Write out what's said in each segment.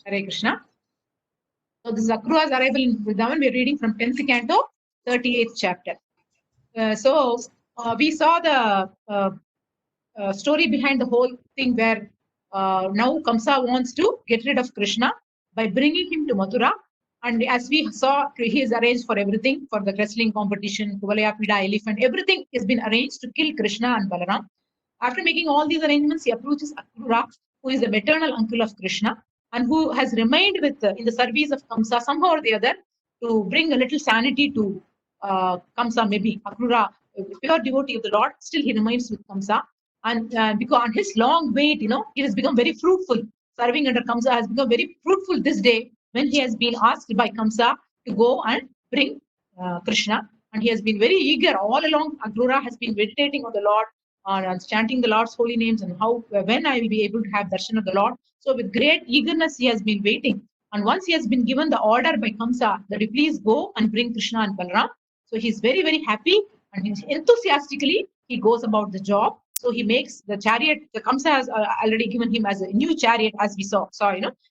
Hare Krishna. So this is Akrura's arrival in Vrindavan. We are reading from 10th canto, 38th chapter. We saw the story behind the whole thing where now Kamsa wants to get rid of Krishna by bringing him to Mathura. And as we saw, he is arranged for everything, for the wrestling competition, Kuvalayapida elephant, everything has been arranged to kill Krishna and Balaram. After making all these arrangements, he approaches Akrura, who is the maternal uncle of Krishna, and who has remained with in the service of Kamsa somehow or the other to bring a little sanity to Kamsa. Maybe Akrura, pure devotee of the Lord, still he remains with Kamsa. And because on his long wait, it has become very fruitful. Serving under Kamsa has become very fruitful this day when he has been asked by Kamsa to go and bring Krishna. And he has been very eager all along. Akrura has been meditating on the Lord, chanting the Lord's holy names, and when I will be able to have darshan of the Lord. So with great eagerness, he has been waiting. And once he has been given the order by Kamsa that you please go and bring Krishna and Balaram, so he's very, very happy and enthusiastically he goes about the job. So he makes the chariot. The Kamsa has already given him as a new chariot, as we saw.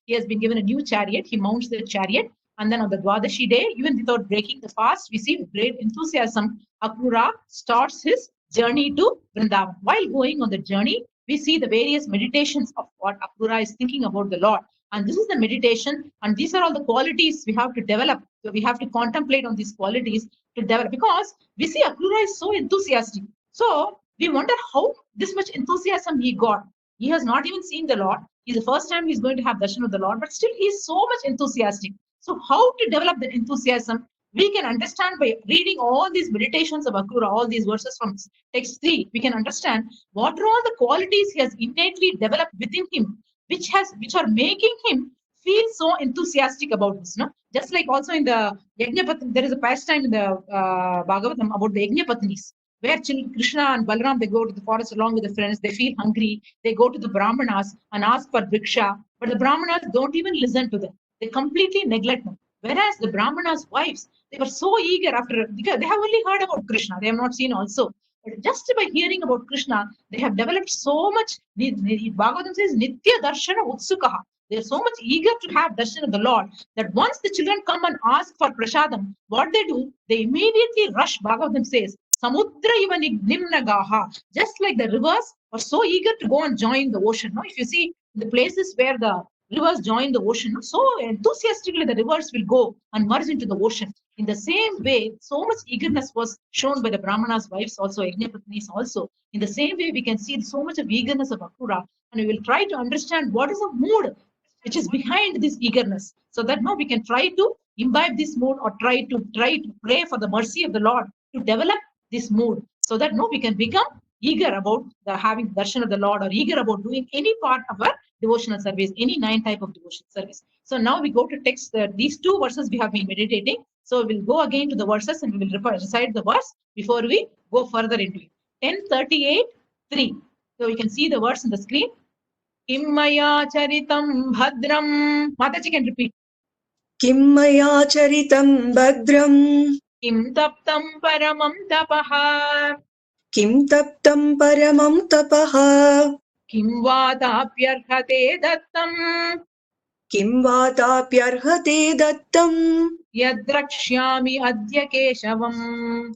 He has been given a new chariot. He mounts the chariot, and then on the Dwadashi day, even without breaking the fast, we see with great enthusiasm, Akrura starts his journey to Vrindavan. While going on the journey, we see the various meditations of what Akrura is thinking about the Lord. And this is the meditation, and these are all the qualities we have to develop. So we have to contemplate on these qualities to develop, because we see Akrura is so enthusiastic. So we wonder how this much enthusiasm he got. He has not even seen the Lord. It's the first time he's going to have darshan of the Lord, but still he is so much enthusiastic. So how to develop that enthusiasm? We can understand by reading all these meditations of Akrura, all these verses from text 3. We can understand what are all the qualities he has innately developed within him, which are making him feel so enthusiastic about this. Just like also in the Yajnapatni, there is a pastime in the Bhagavatam about the Yajnapatnis, where Krishna and Balaram, they go to the forest along with the friends, they feel hungry, they go to the Brahmanas and ask for Briksha, but the Brahmanas don't even listen to them. They completely neglect them. Whereas the Brahmanas' wives, they were so eager because they have only heard about Krishna, they have not seen also. But just by hearing about Krishna, they have developed so much. Bhagavatam says, Nitya Darshana Utsukaha. They are so much eager to have darshan of the Lord that once the children come and ask for prasadam, what they do, they immediately rush. Bhagavatam says, Samudra iva nimnagaha. Just like the rivers are so eager to go and join the ocean. If you see the places where the rivers join the ocean, so enthusiastically the rivers will go and merge into the ocean. In the same way, so much eagerness was shown by the Brahmanas' wives also, Yajnapatnis also. In the same way, we can see so much of eagerness of Akrura, and we will try to understand what is the mood which is behind this eagerness, so that now we can try to imbibe this mood, or try to pray for the mercy of the Lord to develop this mood, so that now we can become eager about having darshan of the Lord, or eager about doing any part of our devotional service, any 9 type of devotional service. So now we go to text. These 2 verses we have been meditating. So we'll go again to the verses and we will recite the verse before we go further into it. 10:38:3. So we can see the verse on the screen. Kim maya charitam bhadram. Mataji can repeat. Kim maya charitam bhadram. Kim taptam paramam tapaha. Kim taptam paramam tapaha. Kim vatapyarhate dattam. Kim vatapyarhate dattam. Yadrakshyami adya keshavam.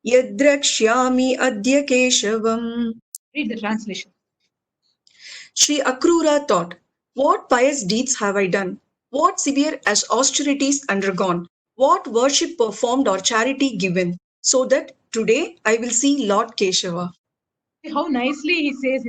Yadrakshyami adya keshavam. Read the translation. Sri Akrura thought, what pious deeds have I done? What severe austerities undergone? What worship performed or charity given? So that today I will see Lord Keshava. How nicely he says,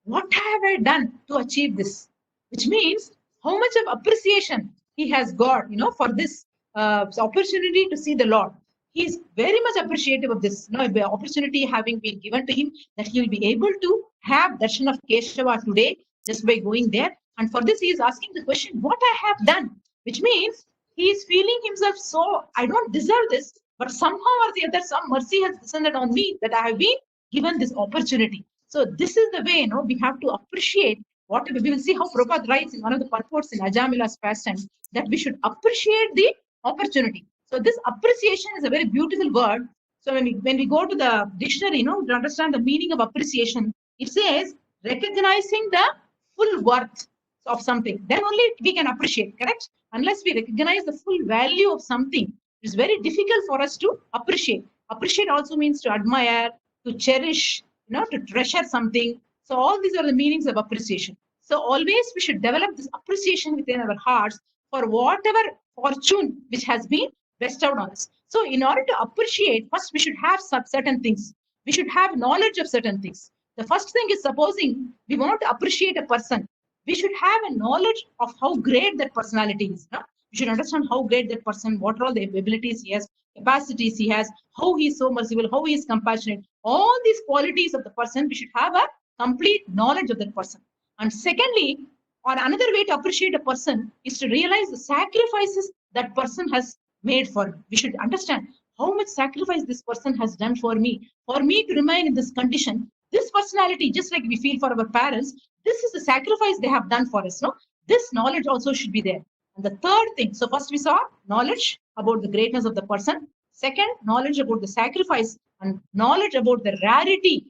what have I done to achieve this? Which means how much of appreciation he has got, for this opportunity to see the Lord. He is very much appreciative of this, the opportunity having been given to him, that he will be able to have darshan of Keshava today just by going there. And for this, he is asking the question, what I have done? Which means he is feeling himself so, I don't deserve this, but somehow or the other, some mercy has descended on me that I have been given this opportunity. So this is the way, we have to appreciate what we will see how Prabhupada writes in one of the purports in Ajamila's pastime, that we should appreciate the opportunity. So this appreciation is a very beautiful word. So when we go to the dictionary, to understand the meaning of appreciation, it says recognizing the full worth. of something, then only we can appreciate, correct? Unless we recognize the full value of something, it's very difficult for us to appreciate. Appreciate also means to admire, to cherish, to treasure something. So all these are the meanings of appreciation. So always we should develop this appreciation within our hearts for whatever fortune which has been bestowed on us. So in order to appreciate, first we should have certain things. We should have knowledge of certain things. The first thing is, supposing we want to appreciate a person, we should have a knowledge of how great that personality is. We should understand how great that person, what are all the abilities he has, capacities he has, how he is so merciful, how he is compassionate. All these qualities of the person, we should have a complete knowledge of that person. And secondly, or another way to appreciate a person is to realize the sacrifices that person has made for me. We should understand how much sacrifice this person has done for me to remain in this condition. This personality, just like we feel for our parents, this is the sacrifice they have done for us. No, this knowledge also should be there. And the third thing, so first we saw knowledge about the greatness of the person. Second, knowledge about the sacrifice, and knowledge about the rarity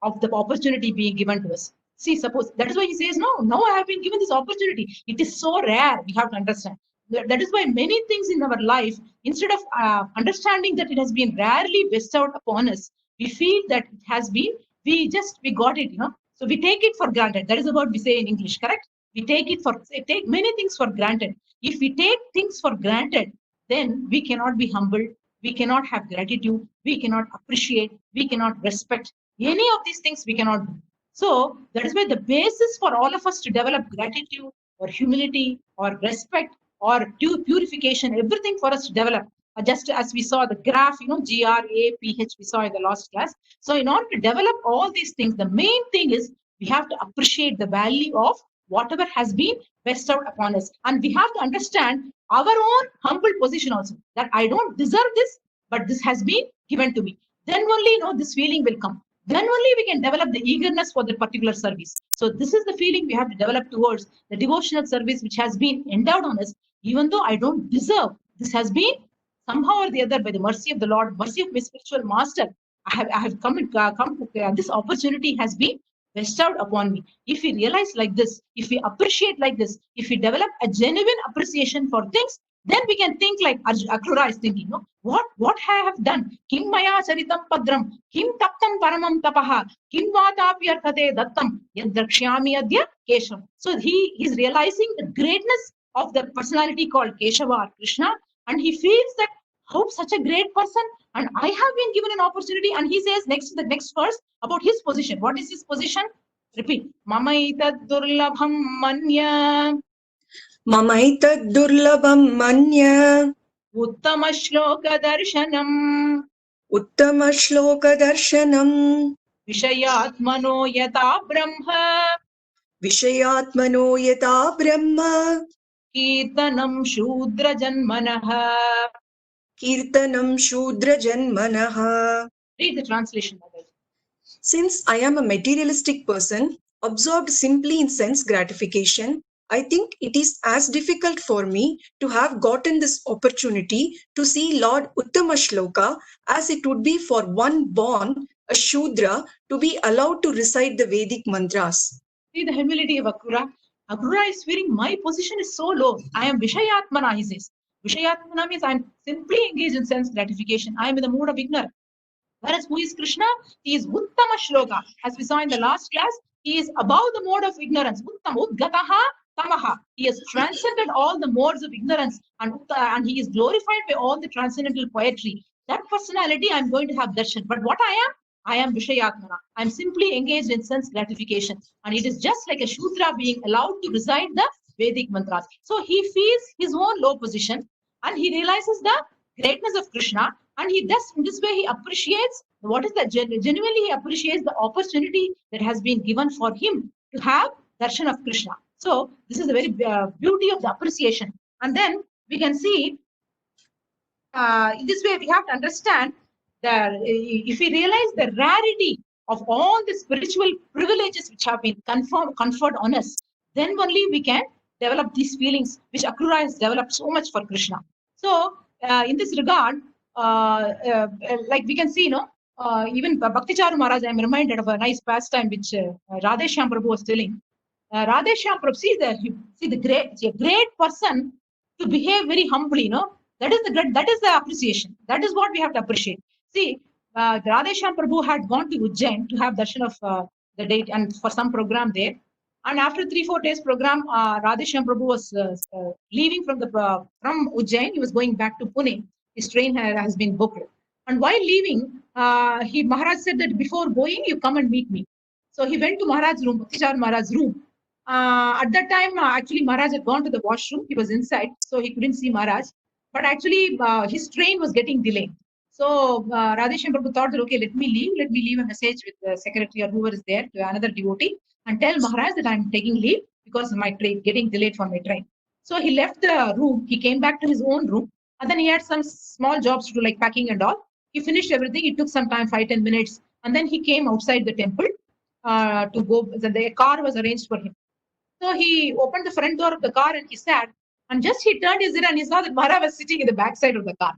of the opportunity being given to us. See, suppose that is why he says, no, now I have been given this opportunity. It is so rare. We have to understand. That is why many things in our life, instead of understanding that it has been rarely bestowed upon us, we feel that it has been, we got it, So we take it for granted. That is what we say in English, correct? We take many things for granted. If we take things for granted, then we cannot be humbled. We cannot have gratitude. We cannot appreciate. We cannot respect. Any of these things we cannot do. So that is why the basis for all of us to develop gratitude or humility or respect or purification, everything for us to develop, just as we saw the graph, GRAPH we saw in the last class. So in order to develop all these things, the main thing is we have to appreciate the value of whatever has been bestowed upon us. And we have to understand our own humble position also, that I don't deserve this, but this has been given to me. Then only, this feeling will come. Then only we can develop the eagerness for the particular service. So this is the feeling we have to develop towards the devotional service which has been endowed on us, even though I don't deserve. This has been somehow or the other, by the mercy of the Lord, mercy of my spiritual master, I have come to this opportunity has been bestowed upon me. If we realize like this, if we appreciate like this, if we develop a genuine appreciation for things, then we can think like Akrura is thinking, what I have done? Kim maya charitam padram, kim taptam paramam tapaha, kim vatapyarthate dattam, yadrakshami adya Keshav. So he is realizing the greatness of the personality called Keshava or Krishna, and he feels that how such a great person, and I have been given an opportunity. And he says next to the next verse about his position. What is his position? Repeat. Mamaitad durlabham manya. Mamaitad durlabham manya. Uttama shloka darshanam. Uttama shloka darshanam. Vishayatmano yata brahma. Vishayatmano yata brahma. Kirtanam shudra janmanaha. Kirtanam shudra janmanaha. Read the translation. Since I am a materialistic person, absorbed simply in sense gratification, I think it is as difficult for me to have gotten this opportunity to see Lord Uttama Shloka as it would be for one born, a Shudra, to be allowed to recite the Vedic mantras. See the humility of Akrura. Akrura is feeling my position is so low. I am Vishayatmana, he says. Vishayatmana means I am simply engaged in sense gratification. I am in the mood of ignorance. Whereas who is Krishna? He is Uttama Shloka. As we saw in the last class, he is above the mode of ignorance. Uttama, Udgataha, Tamaha. He has transcended all the modes of ignorance, and he is glorified by all the transcendental poetry. That personality I am going to have darshan. But what I am Vishayatmana. I am simply engaged in sense gratification. And it is just like a Shudra being allowed to recite the Vedic mantras. So he feels his own low position, and he realizes the greatness of Krishna. And he does, in this way, he appreciates what is that genuinely he appreciates the opportunity that has been given for him to have darshan of Krishna. So this is the very beauty of the appreciation. And then we can see in this way we have to understand that if we realize the rarity of all the spiritual privileges which have been conferred on us, then only we can develop these feelings which Akrura has developed so much for Krishna. So in this regard, like we can see, even Bhakti Charu Maharaj, I am reminded of a nice pastime which Radheshyam Prabhu was telling. Radheshyam Prabhu, see the great person to behave very humbly, that is the appreciation. That is what we have to appreciate. See, Radheshyam Prabhu had gone to Ujjain to have darshan of the date and for some program there. And after 3-4 days program, Radheshyam Prabhu was leaving from Ujjain. He was going back to Pune. His train has been booked. And while leaving, Maharaj said that before going, you come and meet me. So he went to Maharaj's room, Bhakti Maharaj's room. At that time, actually, Maharaj had gone to the washroom. He was inside, so he couldn't see Maharaj. But actually, his train was getting delayed. So Radheshyam Prabhu thought that, okay, let me leave a message with the secretary or whoever is there to another devotee and tell Maharaj that I'm taking leave because my train getting delayed for my train. So he left the room. He came back to his own room, and then he had some small jobs to do, like packing and all. He finished everything. It took some time, 5-10 minutes, and then he came outside the temple to go. The car was arranged for him. So he opened the front door of the car and he sat. And just he turned his head and he saw that Maharaj was sitting in the back side of the car.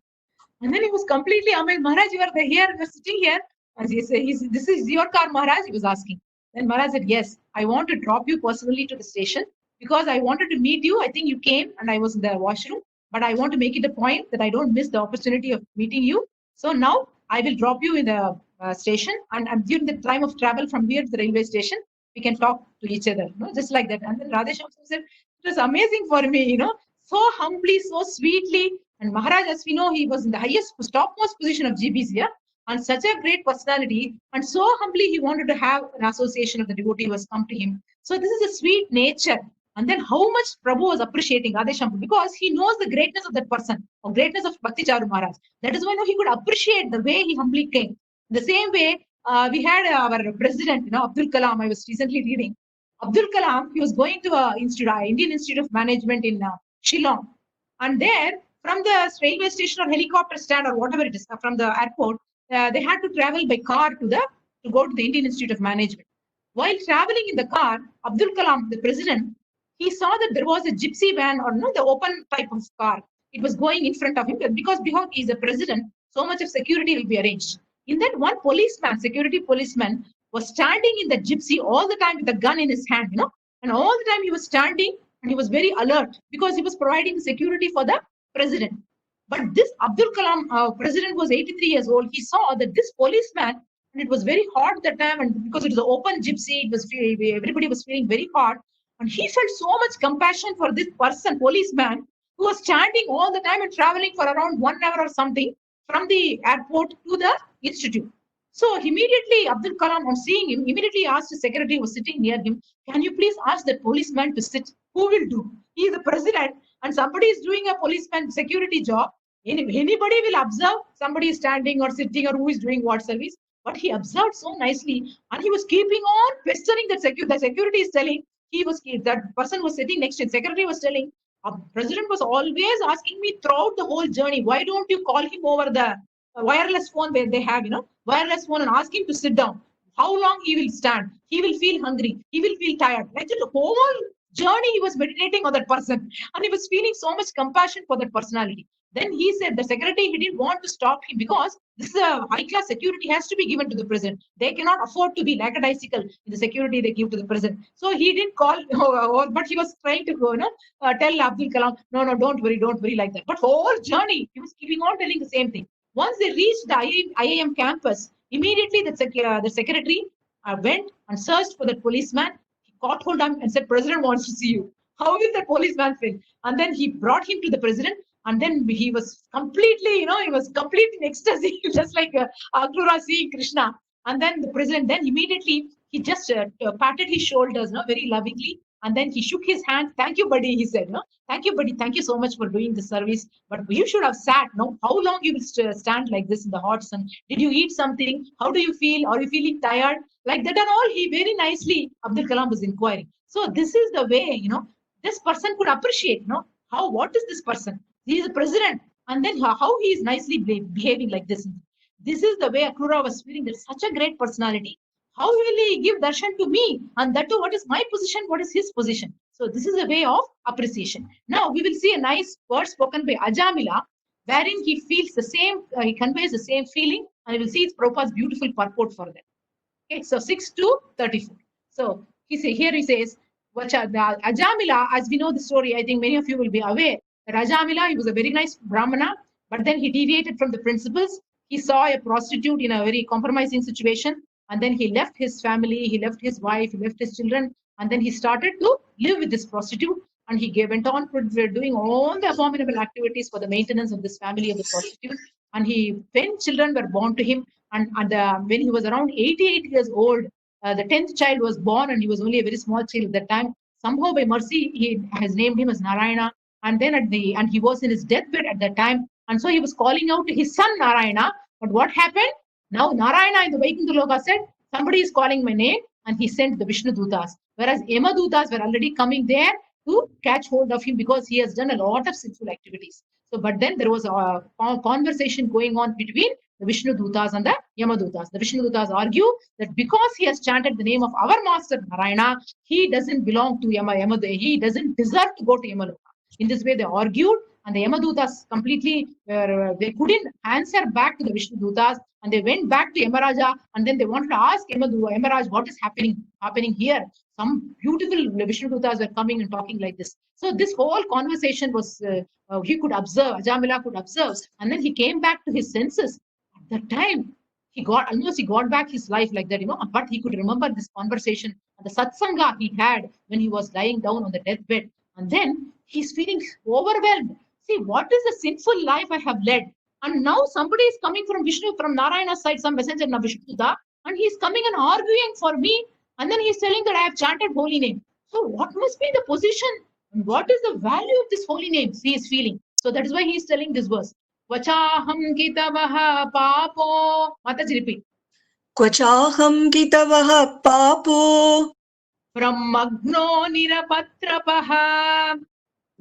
And then he was completely amazed. Maharaj, you are here, you are sitting here. And he said, this is your car, Maharaj? He was asking. Then Maharaj said, yes, I want to drop you personally to the station because I wanted to meet you. I think you came and I was in the washroom. But I want to make it a point that I don't miss the opportunity of meeting you. So now I will drop you in the station. And during the time of travel from here to the railway station, we can talk to each other, just like that. And then Radheshyam said, it was amazing for me, so humbly, so sweetly. And Maharaj, as we know, he was in the highest, topmost position of GBC, and such a great personality. And so humbly, he wanted to have an association of the devotee who has come to him. So this is a sweet nature. And then how much Prabhu was appreciating Radheshyam because he knows the greatness of that person, or greatness of Bhakti Charu Maharaj. That is why he could appreciate the way he humbly came. The same way, we had our president, Abdul Kalam. I was recently reading. Abdul Kalam, he was going to Indian Institute of Management in Shillong. And there, from the railway station or helicopter stand or whatever it is, from the airport, they had to travel by car to go to the Indian Institute of Management. While traveling in the car, Abdul Kalam, the president, he saw that there was a gypsy van or the open type of car. It was going in front of him because he is a president, so much of security will be arranged. In that, one security policeman, was standing in the gypsy all the time with a gun in his hand, and all the time he was standing and he was very alert because he was providing security for the president. But this Abdul Kalam, president, was 83 years old. He saw that this policeman, and it was very hot at that time, and because it was an open gypsy, everybody was feeling very hot, and he felt so much compassion for this policeman, who was standing all the time and traveling for around 1 hour or something from the airport to the institute. So immediately, Abdul Kalam, on seeing him, immediately asked the secretary who was sitting near him, can you please ask that policeman to sit? Who will do? He is the president and somebody is doing a policeman security job. Anybody will observe somebody is standing or sitting or who is doing what service. But he observed so nicely and he was keeping on pestering that security. The security is telling, that person was sitting next to him. Secretary was telling, president was always asking me throughout the whole journey, why don't you call him over the wireless phone where they have, wireless phone, and ask him to sit down. How long he will stand? He will feel hungry. He will feel tired. Like the whole journey, he was meditating on that person, and he was feeling so much compassion for that personality. Then he said the secretary, he didn't want to stop him because this is a high-class security has to be given to the president. They cannot afford to be lackadaisical in the security they give to the president. So he didn't call, but he was trying to go, tell Abdul Kalam, no, don't worry like that. But whole journey, he was keeping on telling the same thing. Once they reached the IIM campus, immediately the secretary went and searched for that policeman. He caught hold of him and said, President wants to see you. How will the policeman feel? And then he brought him to the president. And then he was completely, he was completely in ecstasy, just like Akrura seeing Krishna. And then the president, then immediately, he just patted his shoulders, very lovingly. And then he shook his hand. Thank you, buddy, he said. Thank you, buddy. Thank you so much for doing the service. But you should have sat. How long you will stand like this in the hot sun? Did you eat something? How do you feel? Are you feeling tired? Like that and all, he very nicely, Abdul Kalam was inquiring. So this is the way, this person could appreciate, what is this person? He is a president. And then how he is nicely behaving like this. This is the way Akrura was feeling. There's such a great personality. How will he give darshan to me? And that too, what is my position? What is his position? So this is a way of appreciation. Now we will see a nice word spoken by Ajamila, wherein he feels the same, he conveys the same feeling, and we will see it's Prabhupada's beautiful purport for that. Okay, so 6 to 34. So here he says, Ajamila, as we know the story, I think many of you will be aware that Ajamila, he was a very nice Brahmana, but then he deviated from the principles. He saw a prostitute in a very compromising situation, and then he left his family, he left his wife, he left his children, and then he started to live with this prostitute. And he went on doing all the abominable activities for the maintenance of this family of the prostitute. And when children were born to him, and when he was around 88 years old, the 10th child was born, and he was only a very small child at that time. Somehow, by mercy, he has named him as Narayana. And then he was in his deathbed at that time. And so he was calling out to his son Narayana. But what happened? Now Narayana in the Vaikuntha Loka said, somebody is calling my name, and he sent the Vishnu Dutas. Whereas Yama Dutas were already coming there to catch hold of him because he has done a lot of sinful activities. So, but then there was a conversation going on between the Vishnu Dutas and the Yama Dutas. The Vishnu Dutas argue that because he has chanted the name of our master Narayana, he doesn't belong to Yama. He doesn't deserve to go to Yamaloka. In this way, they argued, and the Yamadutas completely, they couldn't answer back to the Vishnu Dutas, and they went back to Yamaraja, and then they wanted to ask Yamaraj, what is happening here? Some beautiful Vishnu Dutas were coming and talking like this. So this whole conversation was, he could observe, Ajamila could observe, and then he came back to his senses. At that time, he got back his life like that, but he could remember this conversation and the satsanga he had when he was lying down on the deathbed. And then he's feeling overwhelmed. See, what is the sinful life I have led? And now somebody is coming from Vishnu, from Narayana's side, some messenger, Vishnuda, and he's coming and arguing for me. And then he's telling that I have chanted holy name. So what must be the position? And what is the value of this holy name he is feeling? So that is why he is telling this verse. Vachaham kitavaha papo. Mataji, repeat. Kvachaham kitavaha papo. Brahmagno nirapatrapaha.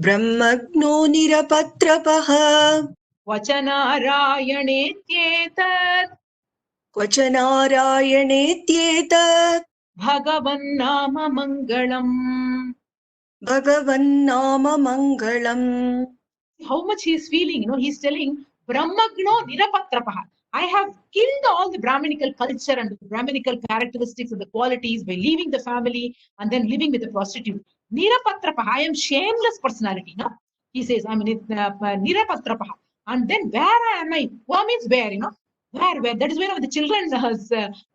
Brahmagno nirapatrapaha. Vachanarayanetyetad. Vachanarayanetyetad. Bhagavan nama mangalam. Bhagavan nama mangalam. How much he is feeling, he's telling Brahmagno nirapatrapaha. I have killed all the Brahminical culture and the Brahminical characteristics and the qualities by leaving the family and then living with a prostitute. Nirapatrapaha, I am shameless personality. No? He says, I mean, nirapatrapaha. And then where am I? What means where, Where? That is when the children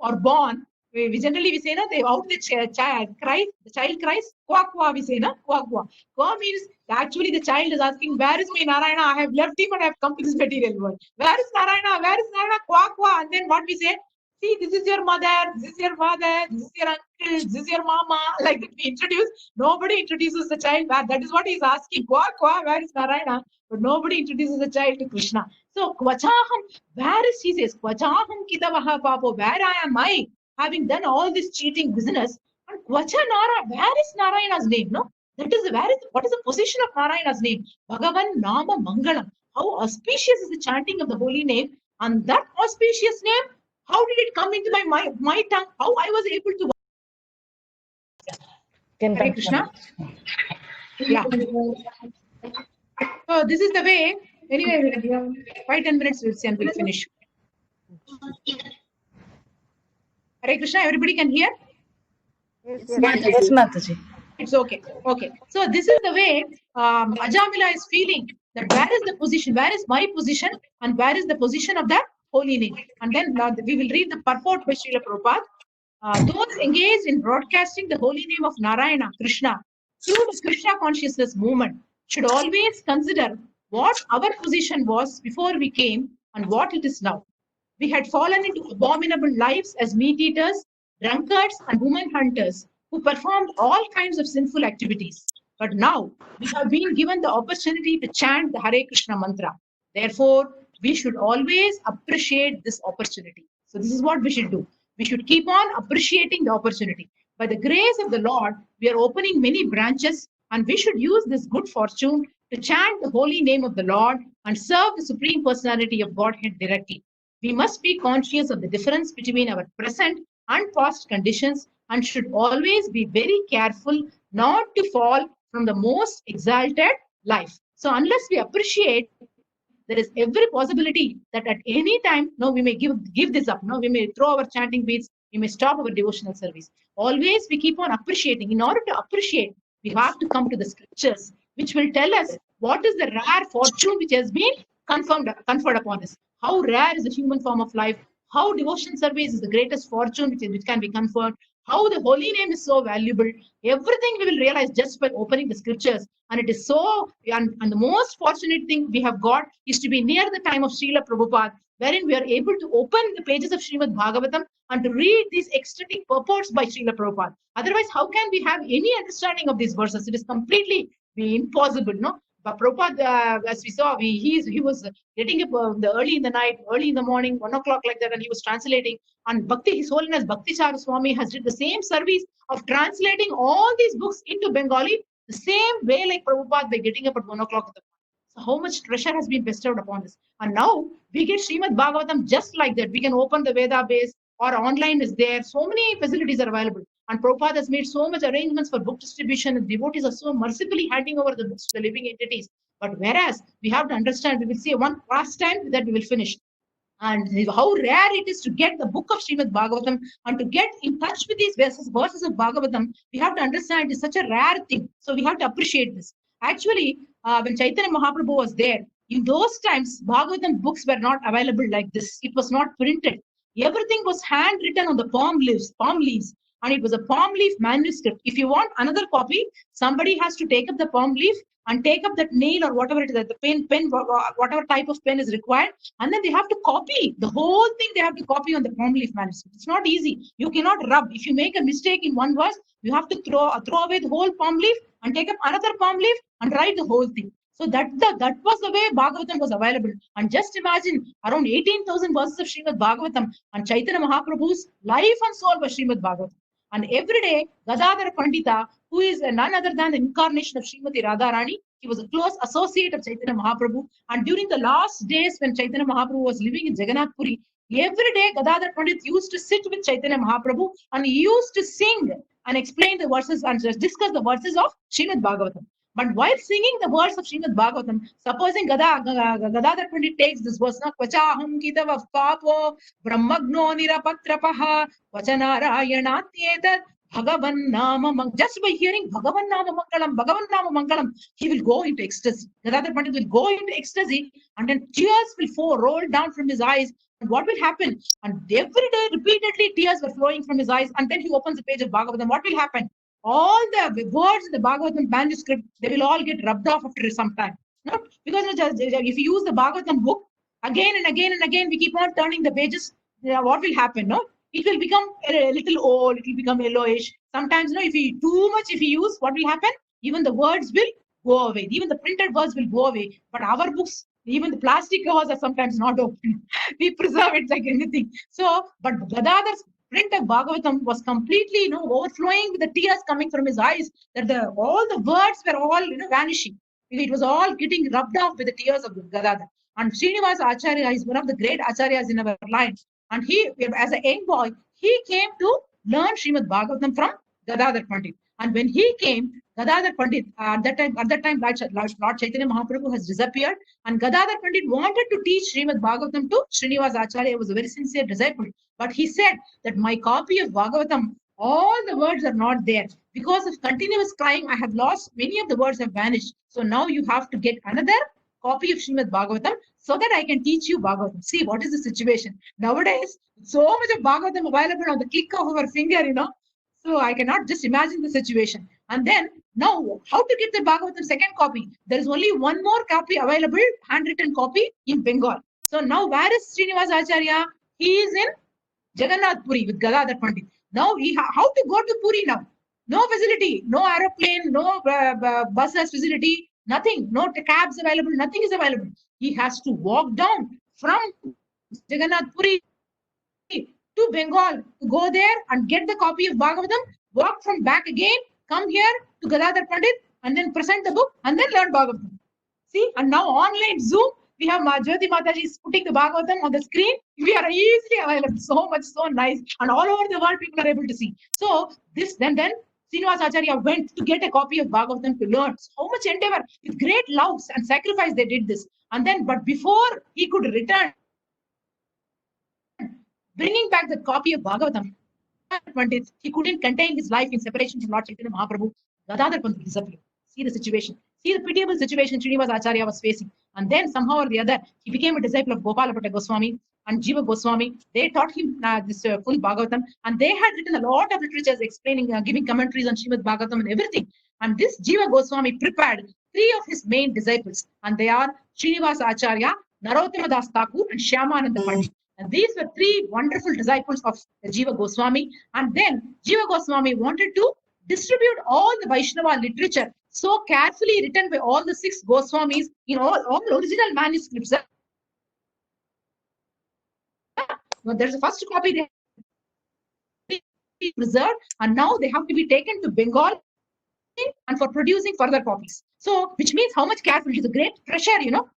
are born. We generally say, they out the child cries, the child cries, kwa kwa, we say, kwa kwa. Kwa means actually the child is asking, where is my Narayana? I have left him and I have come to this material world. Where is Narayana? Where is Narayana? Kwa kwa. And then what we say? See, this is your mother, this is your father, this is your uncle, this is your mama. Like that we introduce. Nobody introduces the child. That is what he is asking. Kwa kwa, where is Narayana? But nobody introduces the child to Krishna. So, Kvachaham, where is, he says, Kvachaham kitavaha papo, where am I? Having done all this cheating business, and Kvachanara, where is Narayana's name? No, that is what is the position of Narayana's name? Bhagavan Nama Mangalam. How auspicious is the chanting of the holy name, and that auspicious name, how did it come into my tongue? How I was able to. Hare Krishna. Yeah. So this is the way. Anyway, 5-10 minutes and we'll finish. Hare Krishna, everybody can hear? Yes, Mataji. It's okay. Okay. So this is the way Ajamila is feeling that where is the position, where is my position, and where is the position of that holy name. And then we will read the purport by Srila Prabhupada. Those engaged in broadcasting the holy name of Narayana, Krishna, through the Krishna consciousness movement should always consider what our position was before we came and what it is now. We had fallen into abominable lives as meat eaters, drunkards, and woman hunters who performed all kinds of sinful activities. But now we have been given the opportunity to chant the Hare Krishna mantra. Therefore, we should always appreciate this opportunity. So this is what we should do. We should keep on appreciating the opportunity. By the grace of the Lord, we are opening many branches, and we should use this good fortune to chant the holy name of the Lord and serve the Supreme Personality of Godhead directly. We must be conscious of the difference between our present and past conditions and should always be very careful not to fall from the most exalted life. So unless we appreciate, there is every possibility that at any time, we may give this up. We may throw our chanting beads, we may stop our devotional service. Always we keep on appreciating. In order to appreciate, we have to come to the scriptures, which will tell us what is the rare fortune which has been conferred upon us. How rare is the human form of life? How devotion service is the greatest fortune which can be conferred? How the holy name is so valuable. Everything we will realize just by opening the scriptures. And it is so, and the most fortunate thing we have got is to be near the time of Srila Prabhupada, wherein we are able to open the pages of Srimad Bhagavatam and to read these ecstatic purports by Srila Prabhupada. Otherwise, how can we have any understanding of these verses? It is completely impossible, no? But Prabhupada, as we saw, he was getting up early in the night, early in the morning, 1 o'clock like that, and he was translating. And Bhakti, His Holiness Bhaktichara Swami has did the same service of translating all these books into Bengali the same way like Prabhupada by getting up at 1 o'clock in the morning. So how much treasure has been bestowed upon us. And now we get Srimad Bhagavatam just like that. We can open the Veda base or online is there. So many facilities are available. And Prabhupada has made so much arrangements for book distribution, and devotees are so mercifully handing over the books to the living entities. But whereas we have to understand, we will see one last time that we will finish. And how rare it is to get the book of Srimad Bhagavatam and to get in touch with these verses of Bhagavatam, we have to understand it's such a rare thing. So we have to appreciate this. Actually, when Chaitanya Mahaprabhu was there, in those times, Bhagavatam books were not available like this. It was not printed. Everything was handwritten on the palm leaves, and it was a palm leaf manuscript. If you want another copy, somebody has to take up the palm leaf and take up that nail or whatever it is, the pen, whatever type of pen is required, and then they have to copy the whole thing. They have to copy on the palm leaf manuscript. It's not easy. You cannot rub. If you make a mistake in one verse, you have to throw away the whole palm leaf and take up another palm leaf and write the whole thing. So that was the way Bhagavatam was available. And just imagine around 18,000 verses of Srimad Bhagavatam, and Chaitanya Mahaprabhu's life and soul was Srimad Bhagavatam. And every day, Gadadhara Pandita, who is none other than the incarnation of Srimati Radharani, he was a close associate of Chaitanya Mahaprabhu. And during the last days when Chaitanya Mahaprabhu was living in Jagannath Puri, every day Gadadhara Pandit used to sit with Chaitanya Mahaprabhu and he used to sing and explain the verses and discuss the verses of Srimad Bhagavatam. But while singing the verse of Srimad Bhagavatam, supposing Gadadhar Pandit takes this verse, Kvachaham kitava papo brahmagno nirapatrapaha vachanarayanatyetat Bhagavan Nama, just by hearing Bhagavan Nama Mangalam, he will go into ecstasy. Gadadhar Pandit will go into ecstasy, and then tears will roll down from his eyes. And what will happen? And every day, repeatedly, tears were flowing from his eyes. And then he opens the page of Bhagavatam. What will happen? All the words in the Bhagavatam manuscript, they will all get rubbed off after some time. Not because if you use the Bhagavatam book again and again and again, we keep on turning the pages. What will happen? No, it will become a little old. It will become yellowish. Sometimes, if you too much, if you use, what will happen? Even the words will go away. Even the printed words will go away. But our books, even the plastic covers are sometimes not open. We preserve it like anything. So, but Gadadhar's print of Bhagavatam was completely, overflowing with the tears coming from his eyes, that all the words were all, vanishing. It was all getting rubbed off with the tears of Gadadhar. And Srinivasa Acharya is one of the great acharyas in our line. And he, as a young boy, he came to learn Srimad Bhagavatam from Gadadhar Pandit. And when he came, Gadadhar Pandit, at that time, Lord Chaitanya Mahaprabhu has disappeared, and Gadadhar Pandit wanted to teach Srimad Bhagavatam to Srinivasa Acharya. He was a very sincere disciple. But he said that my copy of Bhagavatam, all the words are not there. Because of continuous crying, I have lost, many of the words have vanished. So now you have to get another copy of Srimad Bhagavatam so that I can teach you Bhagavatam. See, what is the situation? Nowadays, so much of Bhagavatam available on the click of our finger, So I cannot just imagine the situation. And then now, how to get the Bhagavatam second copy? There is only one more copy available, handwritten copy in Bengal. So now, where is Srinivasa Acharya? He is in Jagannath Puri with Gadadhar Pandit. Now, how to go to Puri now? No facility, no aeroplane, no buses facility, nothing, no cabs available, nothing is available. He has to walk down from Jagannath Puri to Bengal to go there and get the copy of Bhagavatam, walk from back again, come here to Gadadhar Pandit and then present the book and then learn Bhagavatam. See, and now online Zoom, we have Jyoti Mataji is putting the Bhagavatam on the screen. We are easily available, so much, so nice. And all over the world, people are able to see. So this, then Srinivasa Acharya went to get a copy of Bhagavatam to learn. So how much endeavor, with great love and sacrifice they did this. And then, but before he could return, bringing back the copy of Bhagavatam, Pandit, he couldn't contain his life in separation from Lord Chaitanya Mahaprabhu. Gadadhar Pandit disappeared. See the situation. See the pitiable situation Srinivas Acharya was facing. And then somehow or the other, he became a disciple of Gopalabhatta Goswami and Jiva Goswami. They taught him this full Bhagavatam, and they had written a lot of literatures explaining, giving commentaries on Srimad Bhagavatam and everything. And this Jiva Goswami prepared 3 of his main disciples, and they are Srinivasa Acharya, Narottama Das Thakur, and Shyamananda Pandit. And these were 3 wonderful disciples of Jiva Goswami. And then Jiva Goswami wanted to distribute all the Vaishnava literature so carefully written by all the 6 Goswamis in all the original manuscripts. There's a first copy they preserved, and now they have to be taken to Bengal and for producing further copies. So, which means how much careful. It is a great pressure,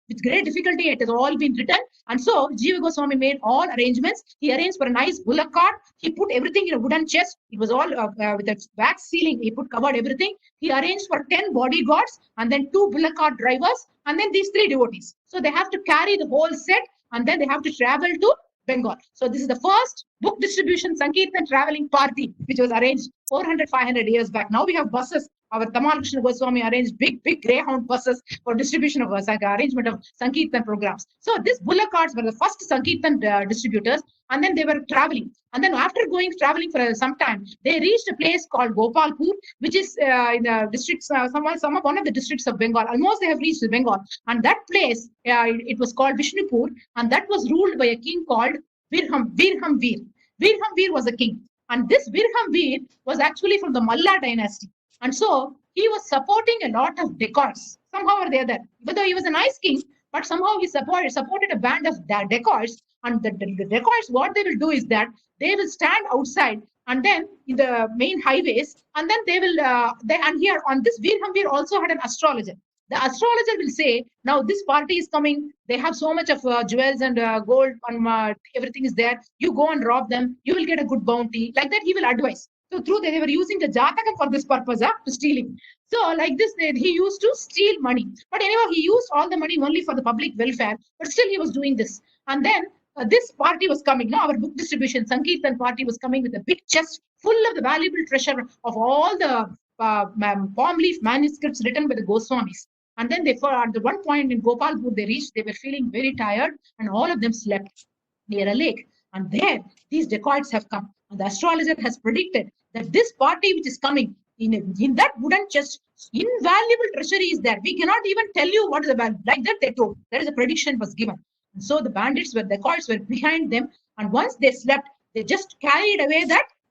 with great difficulty it has all been written. And so, Jiva Goswami made all arrangements. He arranged for a nice bullock cart. He put everything in a wooden chest. It was all with a wax ceiling. He covered everything. He arranged for 10 bodyguards and then 2 bullock cart drivers and then these 3 devotees. So, they have to carry the whole set and then they have to travel to Bengal. So, this is the first book distribution Sankirtan traveling party which was arranged 400-500 years back. Now we have buses. Our Tamal Krishna Goswami arranged big Greyhound buses for distribution of arrangement of Sankirtan programs. So these bullock carts were the first Sankirtan distributors, and then they were traveling. And then after traveling for some time, they reached a place called Gopalpur, which is in the districts, one of the districts of Bengal. Almost they have reached Bengal. And that place, it was called Vishnupur, and that was ruled by a king called Virham Veer. Virham Veer was a king. And this Virham Veer was actually from the Malla dynasty. And so he was supporting a lot of dacoits, somehow or the other. Even though he was a nice king, but somehow he supported a band of dacoits. And the dacoits, what they will do is that they will stand outside and then in the main highways, and then they will, and here on this Virham Veer also had an astrologer. The astrologer will say, now this party is coming, they have so much of jewels and gold and everything is there. You go and rob them, you will get a good bounty. Like that, he will advise. So through they were using the Jatakam for this purpose, to stealing. So like this, he used to steal money. But anyhow, he used all the money only for the public welfare, but still he was doing this. And then this party was coming. Now our book distribution, Sankirtan party was coming with a big chest full of the valuable treasure of all the palm leaf manuscripts written by the Goswamis. And then at the one point in Gopalpur they reached, they were feeling very tired and all of them slept near a lake. And there, these dacoits have come. And the astrologer has predicted that this party which is coming, in that wooden chest, invaluable treasury is there. We cannot even tell you what is the value. Like that they told. There is a prediction was given. And so the dacoits were behind them. And once they slept, they just carried away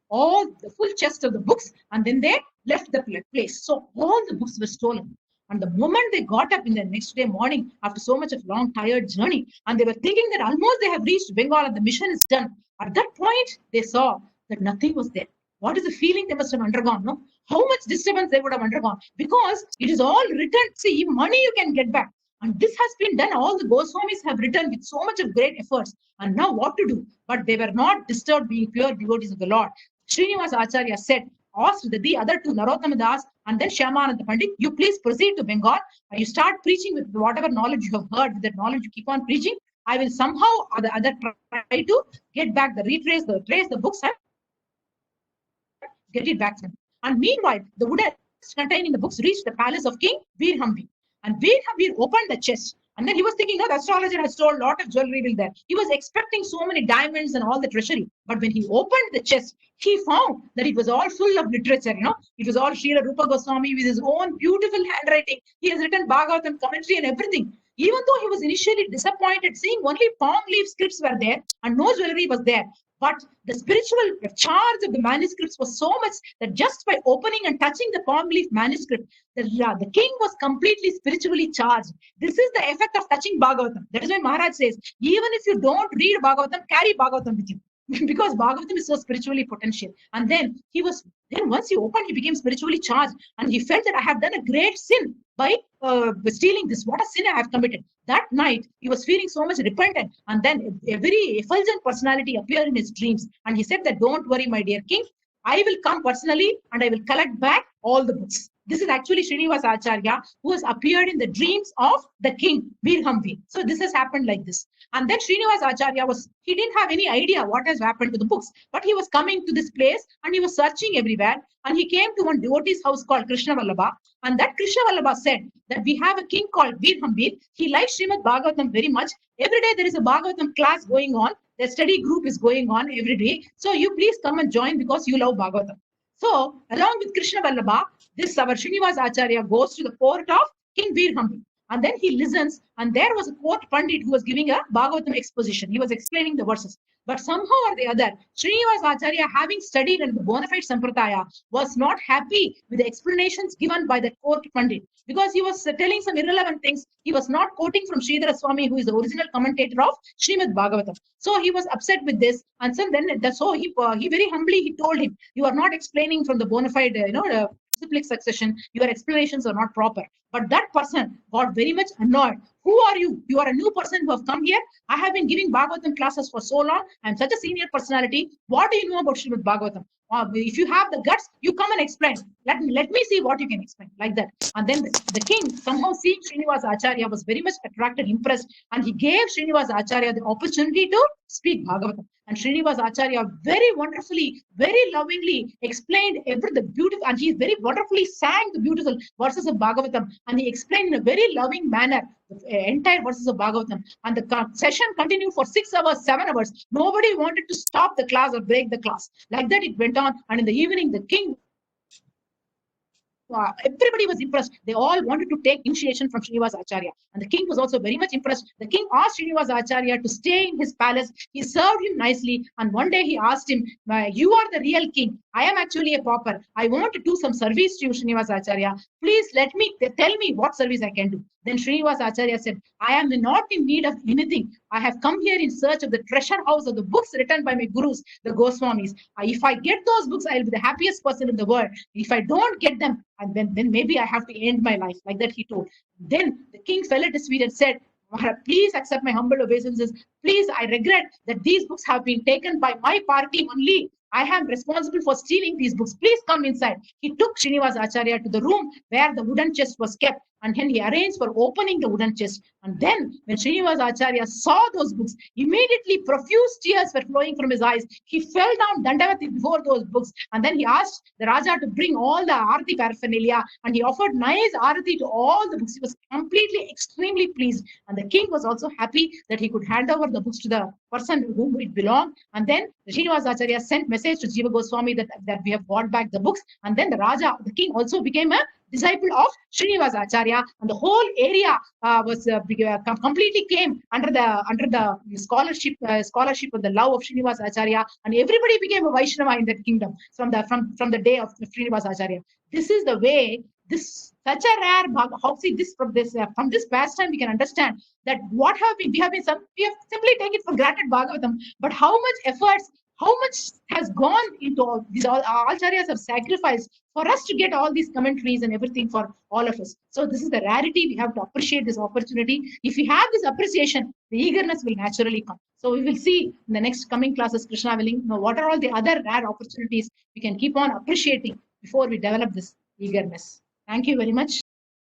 all the full chest of the books, and then they left the place. So all the books were stolen. And the moment they got up in the next day morning, after so much of long, tired journey, and they were thinking that almost they have reached Bengal and the mission is done. At that point, they saw that nothing was there. What is the feeling they must have undergone? No? How much disturbance they would have undergone? Because it is all written. See, money you can get back. And this has been done. All the Goswamis have written with so much of great efforts. And now what to do? But they were not disturbed being pure devotees of the Lord. Srinivasa Acharya asked the other 2, Narottama Das and then Shyamananda Pandit, you please proceed to Bengal. You start preaching with whatever knowledge you have heard. With that knowledge, you keep on preaching. I will somehow or the other try to get back trace the books and get it back to them. And meanwhile, the wood containing the books reached the palace of King Virham Veer. And Virham Veer opened the chest. And then he was thinking, the astrologer has told a lot of jewelry will there. He was expecting so many diamonds and all the treasury. But when he opened the chest, he found that it was all full of literature, It was all Srila Rupa Goswami with his own beautiful handwriting. He has written Bhagavatam commentary and everything. Even though he was initially disappointed, seeing only palm leaf scripts were there and no jewelry was there. But the spiritual charge of the manuscripts was so much that just by opening and touching the palm leaf manuscript, the king was completely spiritually charged. This is the effect of touching Bhagavatam. That is why Maharaj says, even if you don't read Bhagavatam, carry Bhagavatam with you. Because Bhagavatam is so spiritually potential. And then once he opened, he became spiritually charged. And he felt that I have done a great sin by stealing this. What a sin I have committed. That night, he was feeling so much repentant. And then a very effulgent personality appeared in his dreams. And he said that, don't worry, my dear king. I will come personally and I will collect back all the books. This is actually Srinivasa Acharya, who has appeared in the dreams of the king, Veerhamvi. So this has happened like this. And then Srinivasa Acharya he didn't have any idea what has happened to the books, but he was coming to this place and he was searching everywhere. And he came to one devotee's house called Krishna Vallabha. And that Krishna Vallabha said that we have a king called Veerhamvi. He likes Srimad Bhagavatam very much. Every day there is a Bhagavatam class going on. The study group is going on every day. So you please come and join because you love Bhagavatam. So along with Krishna Vallabha, this our Srinivasa Acharya goes to the court of King Veerhamvi. And then he listens, and there was a court pandit who was giving a Bhagavatam exposition. He was explaining the verses. But somehow or the other, Srinivasa Acharya, having studied in the bona fide Sampradaya, was not happy with the explanations given by the court pandit, because he was telling some irrelevant things. He was not quoting from Sridhara Swami, who is the original commentator of Srimad Bhagavatam. So he was upset with this, and so then he very humbly he told him, "You are not explaining from the bona fide, cyclic succession. Your explanations are not proper." But that person got very much annoyed. "Who are you? You are a new person who have come here. I have been giving Bhagavatam classes for so long. I am such a senior personality. What do you know about Srimad Bhagavatam? If you have the guts, you come and explain. Let me see what you can explain." Like that. And then the king, somehow seeing Srinivasa Acharya, was very much attracted, impressed, and he gave Srinivasa Acharya the opportunity to speak Bhagavatam. And Srinivasa Acharya very wonderfully, very lovingly explained the beautiful, and he very wonderfully sang the beautiful verses of Bhagavatam, and he explained in a very loving manner the entire verses of Bhagavatam. And the session continued for 6 hours, 7 hours. Nobody wanted to stop the class or break the class. Like that it went on, and in the evening the king, everybody was impressed. They all wanted to take initiation from Srinivasa Acharya. And the king was also very much impressed. The king asked Srinivasa Acharya to stay in his palace. He served him nicely. And one day he asked him, "You are the real king. I am actually a pauper. I want to do some service to you, Srinivasa Acharya. Please tell me what service I can do." Then Srinivasa Acharya said, "I am not in need of anything. I have come here in search of the treasure house of the books written by my gurus, the Goswamis. If I get those books, I will be the happiest person in the world. If I don't get them, and then maybe I have to end my life." Like that he told. Then the king fell at his feet and said, "Please accept my humble obeisances. Please, I regret that these books have been taken by my party only. I am responsible for stealing these books. Please come inside." He took Srinivasa Acharya to the room where the wooden chest was kept, and then he arranged for opening the wooden chest. And then when Srinivasa Acharya saw those books, immediately profuse tears were flowing from his eyes. He fell down dandavati before those books, and then he asked the Raja to bring all the Arati paraphernalia, and he offered nice Arati to all the books. He was completely, extremely pleased. And the king was also happy that he could hand over the books to the person to whom it belonged. And then Srinivasa Acharya sent message to Jiva Goswami that we have brought back the books. And then the king also became a disciple of Srinivasa Acharya, and the whole area was completely came under the scholarship of the love of Srinivasa Acharya, and everybody became a Vaishnava in that kingdom from the day of Srinivasa Acharya. This is the way. This such a rare from this pastime we can understand that we have simply taken it for granted Bhagavatam, but how much efforts, how much has gone into all these. All acharyas have sacrificed for us to get all these commentaries and everything for all of us. So this is the rarity. We have to appreciate this opportunity. If we have this appreciation, the eagerness will naturally come. So we will see in the next coming classes, Krishna willing, what are all the other rare opportunities we can keep on appreciating before we develop this eagerness. Thank you very much.